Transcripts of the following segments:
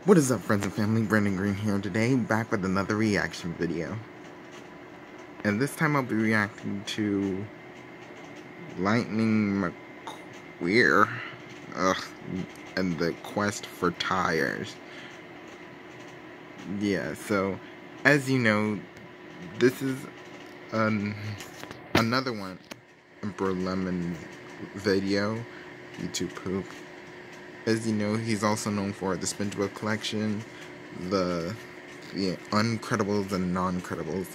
What is up, friends and family? Brandon Green here today, back with another reaction video. And this time I'll be reacting to Lightning McQueer and the quest for tires. Yeah, so as you know, this is another one, Emperor Lemon video, YouTube poop. As you know, he's also known for the SpongeBob collection, the Uncredibles and Non-Credibles,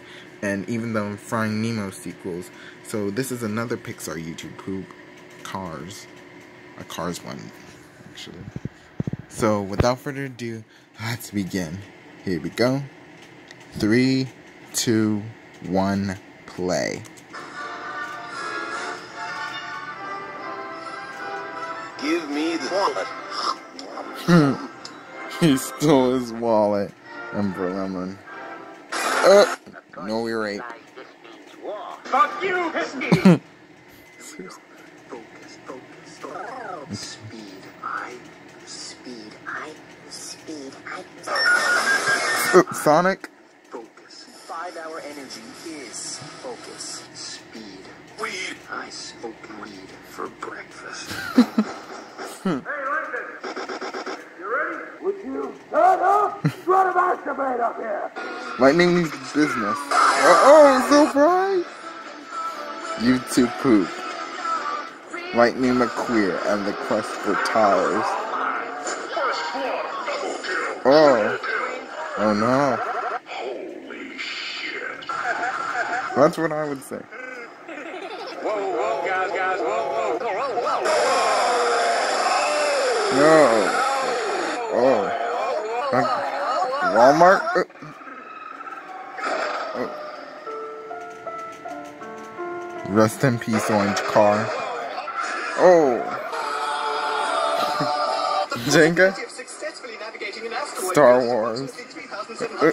and even the Finding Nemo sequels. So this is another Pixar YouTube poop, Cars. A Cars one, actually. So without further ado, let's begin. Here we go. 3, 2, 1, play. Give me the wallet. He stole his wallet, Emperor Lemon. No, we're right. Fuck you, Pisky! Focus. Speed. Sonic? Focus. 5-hour energy is focus. Speed. Weed. I smoke weed for breakfast. Hey, Lincoln! You ready? Would you shut up? Try to masturbate up here! Lightning means business. Oh, surprise! YouTube poop. Lightning McQueer and the quest for tires. Oh no. Holy shit. That's what I would say. Whoa, guys, whoa. No. Oh. Walmart? Rest in peace, orange car. Oh. Jenga? Star Wars. Never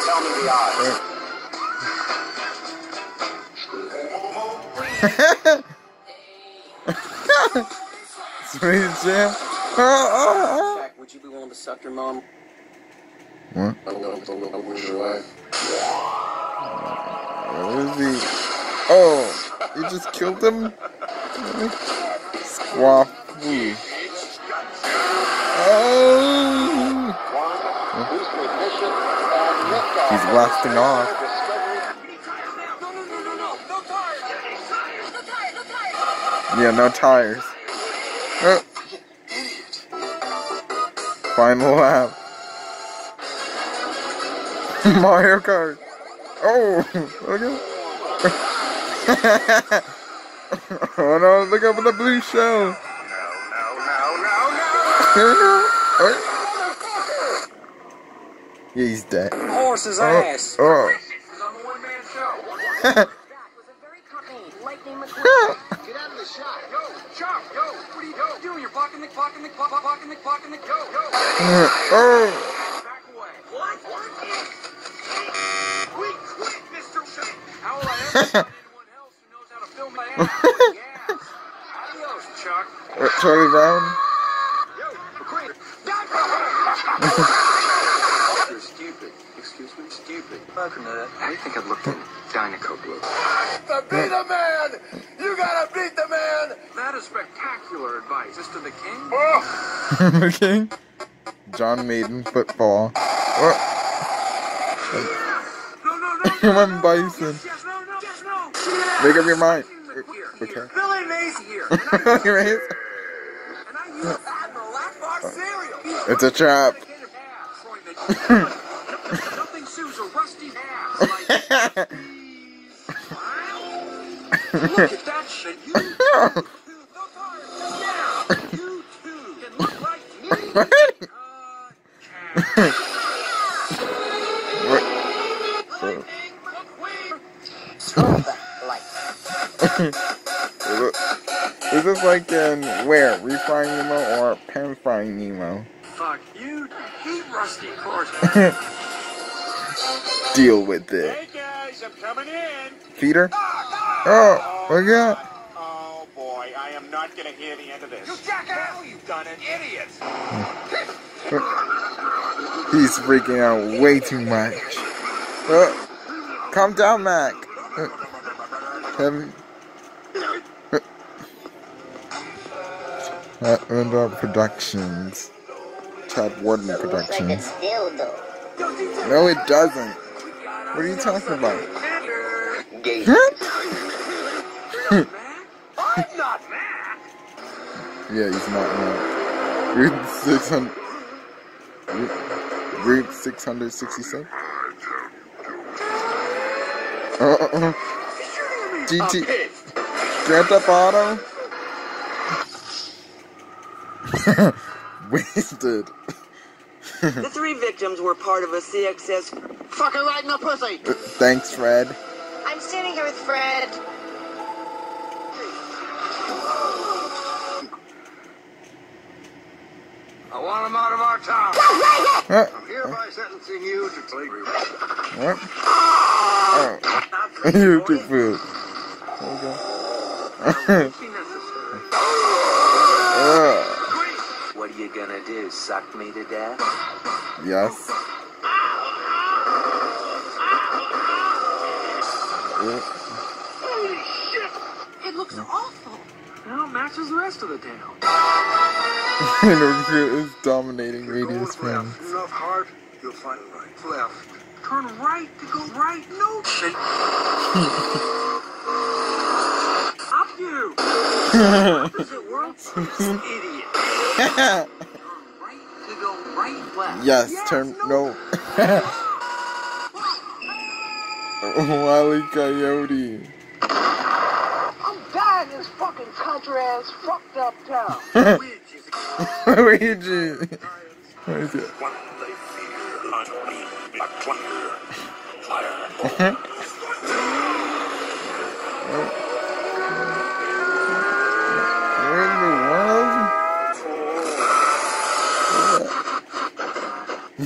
tell me the odds. Sweet Jam. Jack, would you be willing to suck your mom? What? Where's your wife? Where is he? Oh, you just killed him? Squawky. Oh! He's blasting off. Yeah, no tires. Final lap. Mario Kart. Oh, look at. Oh no! Look up at the blue shell. No. Yeah, he's dead. Horse's ass. Oh. Lightning McQueer. Get out of the shot. Yo, Chuck. Yo, what are you doing? You're blocking the. Oh. Back away. What? Quick, Mr. How will I ever find anyone else who knows how to film my ass? Yeah. Adios, Chuck. Charlie Brown. Yo, McQueer. You're stupid. Excuse me? Stupid. Welcome to that. How do you think I'd look in Dynaco blue? To beat a man, you gotta beat the man! That is spectacular advice. Is this to the king? The King. John Maiden football. No. I'm Bison. Yes, no. Make up your mind. Okay. Billy Mays here. And I use Admiral Blackbox cereal. It's a trap. Nothing sues a rusty ass. Look at that shit. You too can look like me. Is this like in where? Refrying Nemo or pan frying Nemo? Fuck you. Hate rusty cars. Deal with it. Hey guys, I'm coming in. Peter? Oh, look at that. Oh boy, I am not gonna hear the end of this. You jackass! You've done an idiot. He's freaking out way too much. Calm down, Mac. Productions. Chad Warden Productions. No, it doesn't. What are you talking about? I'm not Mac. Yeah, he's not Mac. Route 600. Route 666. GT. Grand Theft Auto. Wasted. The 3 victims were part of a CXS. Fucking right in the pussy. Thanks, Fred. I'm standing here with Fred. I want him out of our town. I'm hereby sentencing you to slavery. What? Oh. You too food. What are you gonna do? Suck me to death? Yes. Holy shit! It looks awful. Now it matches the rest of the town. Is dominating radio Going spins. left, enough heart, you'll find right. Left. Turn right to go right. No shit. Up you. Does it work? Idiot. Turn right to go right. Left. Yes, turn no. Wile E. Coyote. I'm dying in this fucking country ass fucked up town. Luigi. What is it? What they fear, hunt me, like thunder, fire. Where in the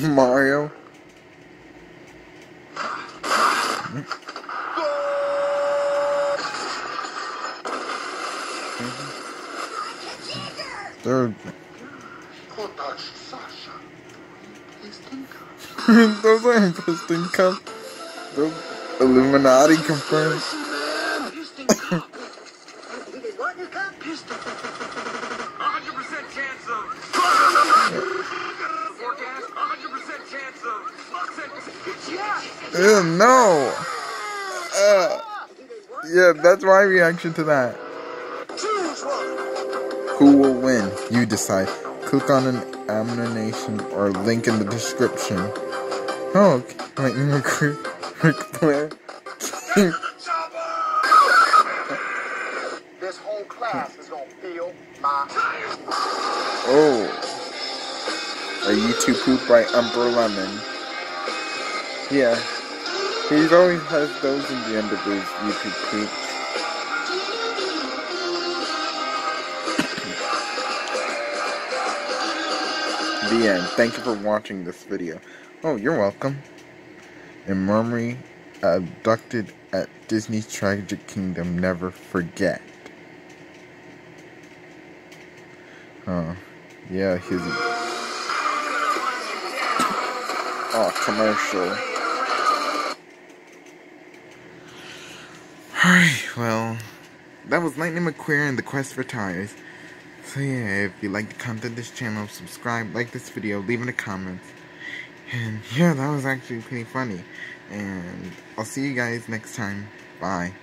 world? Mario. Third. Those are interesting cups. Those Illuminati confirmed. Piston cup. What is that? Piston. 100% chance of. Forecast. 100% chance of. Yeah. Ew, no. Yeah, that's my reaction to that. Who will win? You decide. Click on an ammunition or link in the description. Oh, okay. Like McQueer. This whole class is gonna feel my. Oh. A YouTube poop by Lemon. Yeah. He always has those in the end of his YouTube poops. The end. Thank you for watching this video. Oh, you're welcome. And Murmury, abducted at Disney's Tragic Kingdom, never forget. Oh, yeah, his... Oh, commercial. Alright, well, that was Lightning McQueer and the Quest for Tires. So yeah, if you like the content of this channel, subscribe, like this video, leave in the comments. And yeah, that was actually pretty funny. And I'll see you guys next time. Bye.